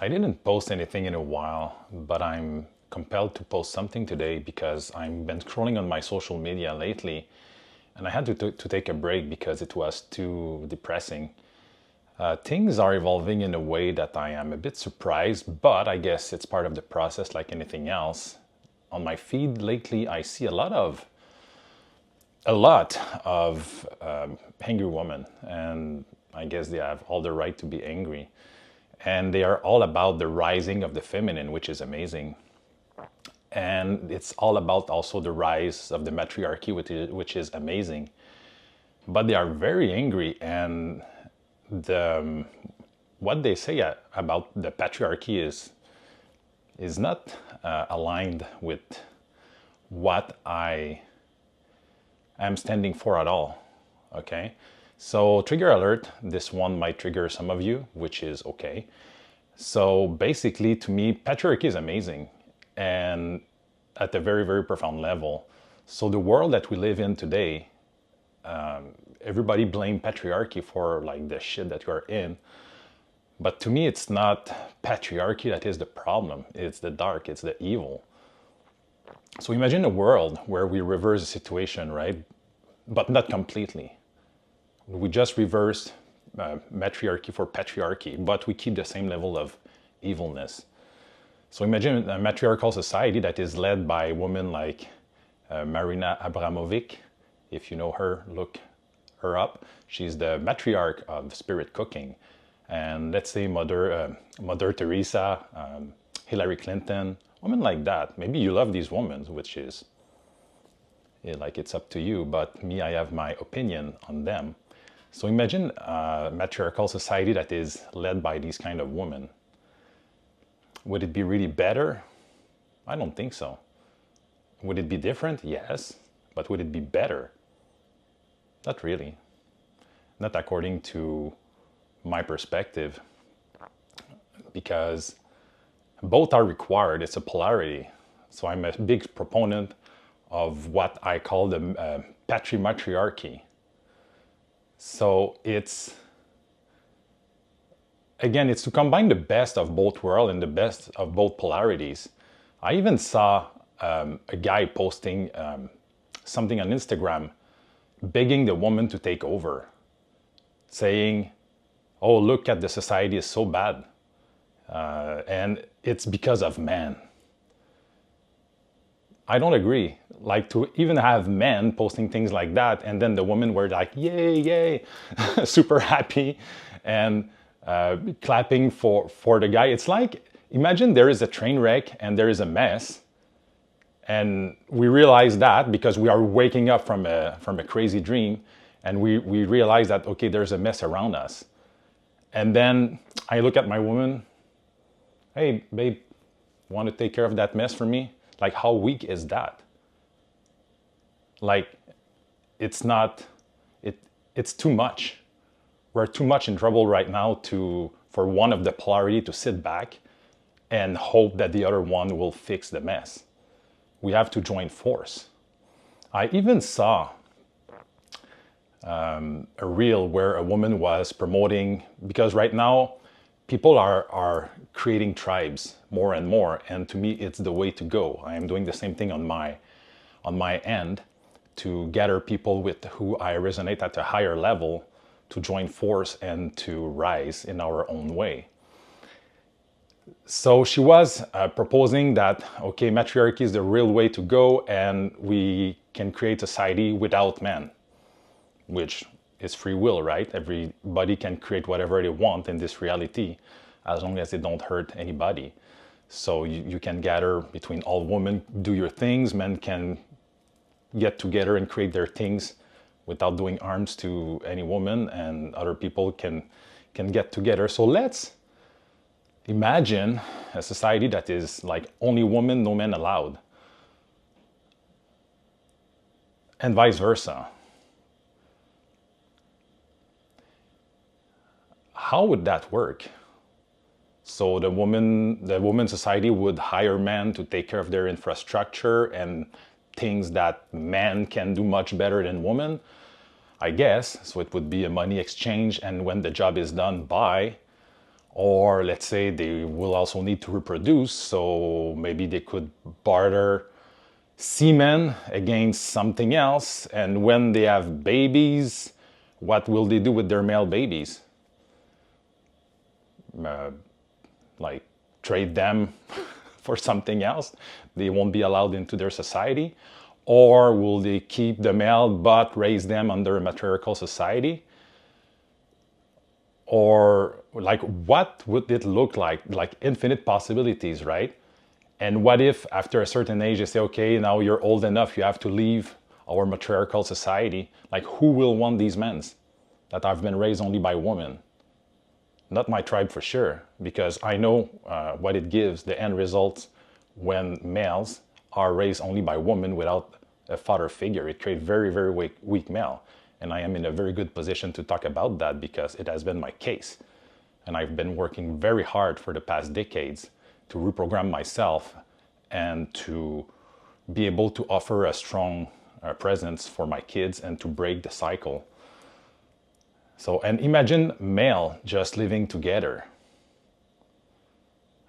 I didn't post anything in a while, but I'm compelled to post something today because I've been scrolling on my social media lately and I had to take a break because it was too depressing. Things are evolving in a way that I am a bit surprised, but I guess it's part of the process like anything else. On my feed lately, I see a lot of angry women, and I guess they have all the right to be angry. And they are all about the rising of the feminine, which is amazing. And it's all about also the rise of the matriarchy, which is amazing. But they are very angry, and the what they say about the patriarchy is not aligned with what I am standing for at all. Okay, so trigger alert. This one might trigger some of you, which is okay. So basically, to me, patriarchy is amazing, and at a very, very profound level. So the world that we live in today, everybody blame patriarchy for like the shit that we're in. But to me, it's not patriarchy that is the problem. It's the dark, it's the evil. So imagine a world where we reverse the situation, right? But not completely. We just reverse matriarchy for patriarchy, but we keep the same level of evilness. So imagine a matriarchal society that is led by women like Marina Abramovic. If you know her, look her up. She's the matriarch of spirit cooking. And let's say Mother Teresa, Hillary Clinton, women like that. Maybe you love these women, which is like it's up to you. But me, I have my opinion on them. So imagine a matriarchal society that is led by these kind of women. Would it be really better? I don't think so. Would it be different? Yes. But would it be better? Not really. Not according to my perspective. Because both are required. It's a polarity. So I'm a big proponent of what I call the matriarchy. So it's to combine the best of both worlds and the best of both polarities. I even saw a guy posting something on Instagram begging the woman to take over, saying, oh, look at the society is so bad. And it's because of man. I don't agree. Like to even have men posting things like that, and then the women were like, yay, yay, super happy, and clapping for the guy. It's like, imagine there is a train wreck and there is a mess, and we realize that because we are waking up from a crazy dream, and we realize that, okay, there's a mess around us. And then I look at my woman, hey, babe, want to take care of that mess for me? Like, how weak is that? Like, it's too much. We're too much in trouble right now for one of the polarity to sit back and hope that the other one will fix the mess. We have to join force. I even saw a reel where a woman was promoting, because right now people are creating tribes more and more, and to me it's the way to go. I am doing the same thing on my end to gather people with who I resonate at a higher level to join force and to rise in our own way. So she was proposing that, okay, matriarchy is the real way to go, and we can create a society without men, which is free will, right? Everybody can create whatever they want in this reality, as long as they don't hurt anybody. So you can gather between all women, do your things, men can get together and create their things without doing harms to any woman, and other people can get together. So let's imagine a society that is like only women, no men allowed, and vice versa. How would that work? So the woman society would hire men to take care of their infrastructure and things that men can do much better than women, I guess. So it would be a money exchange, and when the job is done by Or let's say they will also need to reproduce, so maybe they could barter semen against something else. And when they have babies, what will they do with their male babies? Like trade them for something else? They won't be allowed into their society? Or will they keep the male but raise them under a matriarchal society? Or like, what would it look like? Like infinite possibilities, right? And what if after a certain age they say, okay, now you're old enough, you have to leave our matriarchal society? Like, who will want these men that have been raised only by women? Not my tribe for sure, because I know what it gives, the end results when males are raised only by women without a father figure. It creates very, very weak male. And I am in a very good position to talk about that because it has been my case. And I've been working very hard for the past decades to reprogram myself and to be able to offer a strong presence for my kids and to break the cycle. So, and imagine male just living together.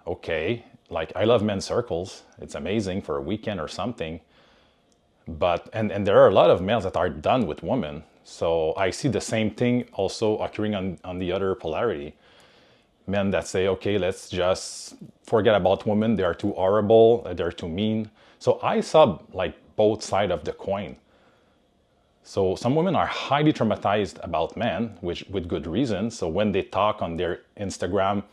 Okay, like I love men's circles. It's amazing for a weekend or something. But, and there are a lot of males that are done with women. So I see the same thing also occurring on the other polarity. Men that say, okay, let's just forget about women. They are too horrible. They're too mean. So I saw like both sides of the coin. So some women are highly traumatized about men, which with good reason. So when they talk on their Instagram,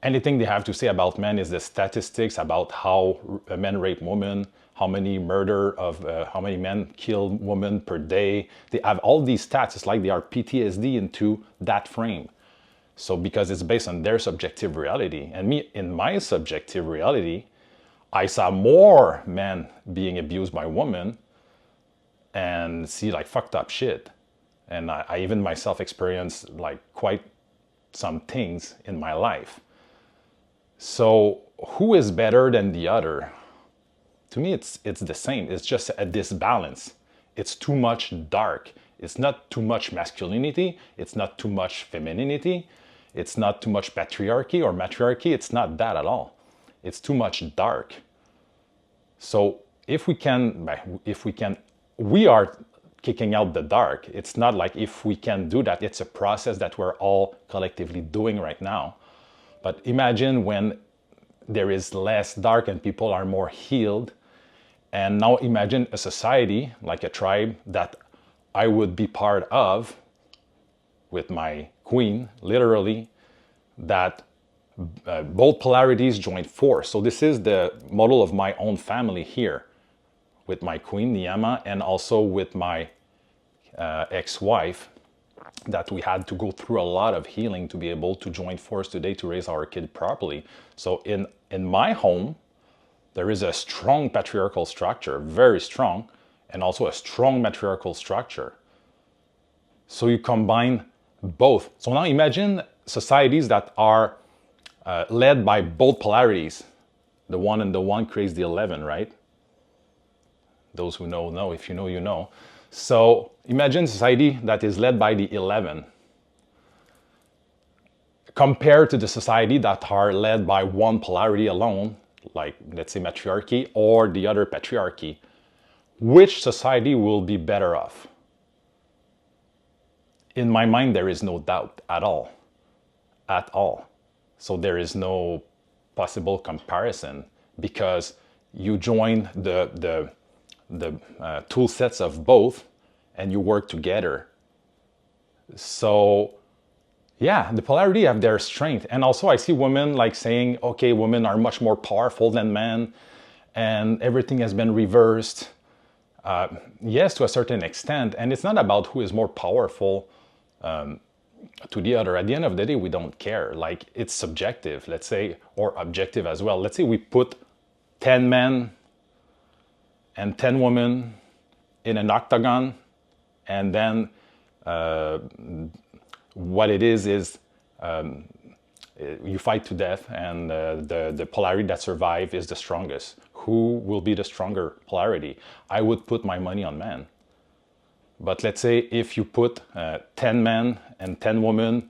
anything they have to say about men is the statistics about how men rape women, how many how many men kill women per day. They have all these stats. It's like they are PTSD into that frame. So because it's based on their subjective reality. And me, in my subjective reality, I saw more men being abused by women and see like fucked up shit. And I even myself experienced like quite some things in my life. So who is better than the other? To me, it's the same. It's just a disbalance. It's too much dark. It's not too much masculinity. It's not too much femininity. It's not too much patriarchy or matriarchy. It's not that at all. It's too much dark. So if we can, we are kicking out the dark. It's not like if we can do that. It's a process that we're all collectively doing right now. But imagine when there is less dark and people are more healed. And now imagine a society, like a tribe that I would be part of with my queen, literally, that both polarities join force. So this is the model of my own family here with my queen, Niyama, and also with my ex-wife, that we had to go through a lot of healing to be able to join force today to raise our kid properly. So in my home, there is a strong patriarchal structure, very strong, and also a strong matriarchal structure. So you combine both. So now imagine societies that are led by both polarities. The 1 and the 1 creates the 11, right? Those who know. If you know, you know. So imagine society that is led by the 11 compared to the society that are led by one polarity alone, like let's say matriarchy or the other patriarchy. Which society will be better off? In my mind, there is no doubt at all. At all. So there is no possible comparison because you join the tool sets of both and you work together. So yeah, the polarity have their strength. And also I see women like saying, okay, women are much more powerful than men and everything has been reversed. Yes, to a certain extent. And it's not about who is more powerful to the other. At the end of the day, we don't care. Like, it's subjective, let's say, or objective as well. Let's say we put 10 men and 10 women in an octagon, and then what it is you fight to death, and the polarity that survives is the strongest. Who will be the stronger polarity? I would put my money on men. But let's say if you put 10 men and 10 women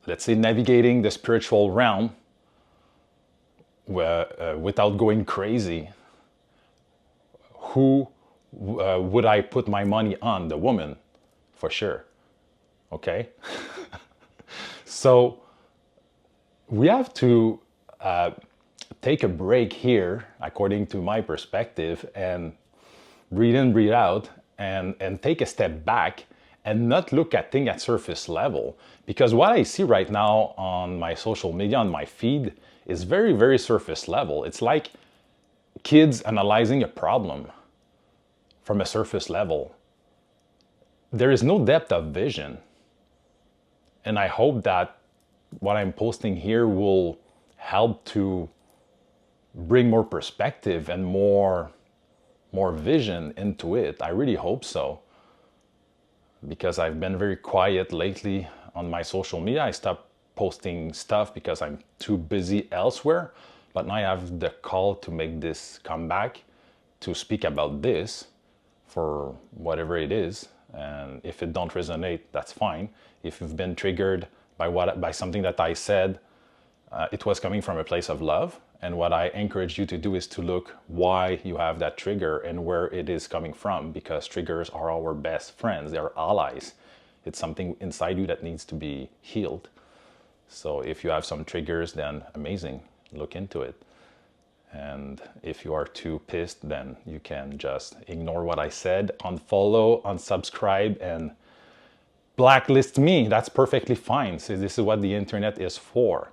let's say, navigating the spiritual realm without going crazy, who would I put my money on? The woman, for sure. Okay? So we have to take a break here, according to my perspective, and breathe in, breathe out, and take a step back and not look at things at surface level. Because what I see right now on my social media, on my feed, is very, very surface level. It's like kids analyzing a problem from a surface level. There is no depth of vision. And I hope that what I'm posting here will help to bring more perspective and more vision into it. I really hope so. Because I've been very quiet lately on my social media. I stopped posting stuff because I'm too busy elsewhere. But now I have the call to make this comeback, to speak about this for whatever it is. And if it don't resonate, that's fine. If you've been triggered by something that I said, it was coming from a place of love. And what I encourage you to do is to look why you have that trigger and where it is coming from, because triggers are our best friends. They're allies. It's something inside you that needs to be healed. So if you have some triggers, then amazing, look into it. And if you are too pissed, then you can just ignore what I said, unfollow, unsubscribe, and blacklist me. That's perfectly fine. So this is what the internet is for.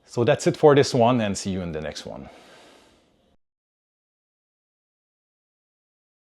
So that's it for this one, and see you in the next one.